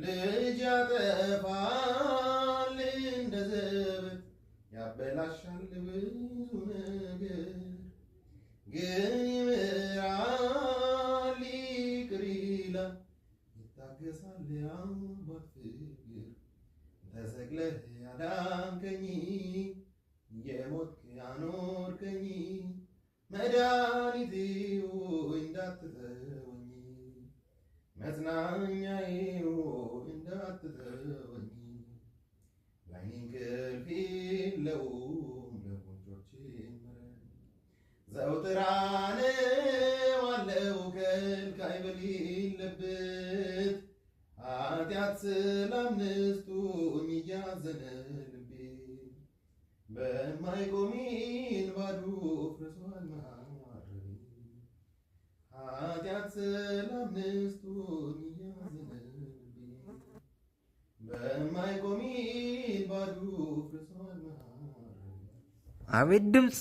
ልጅ ያጠፋል እንደ ዘበት ያበላሻል ብዙ ነገር ግን ይምራል ይቅር ይላል ይታገሳል የአባት ፍቅር ተሰቅለህ ያዳንከኝ የሞትክ ያኖርከኝ መድኃኒቴ ሆይ እንዳትተወኝ መጽናኛዬ ሆይ እንዳትተወኝ ለዓይኔ እንቅልፍ የለውም ለጉንጮቼ መረን ዘወትር አነዋለሁ ከልካይ በሌለበት ኃጢአት ስላምስቱኝ እያዘነ ልቤ በማይቆሚን ባዶ ፍርሷል ማረቤ ኃጢአት ስላምስቱኝ እያዘነ ልቤ በማይቆሚን ባዶ ፍርሷል ማረቤ። አቤት ድምፅ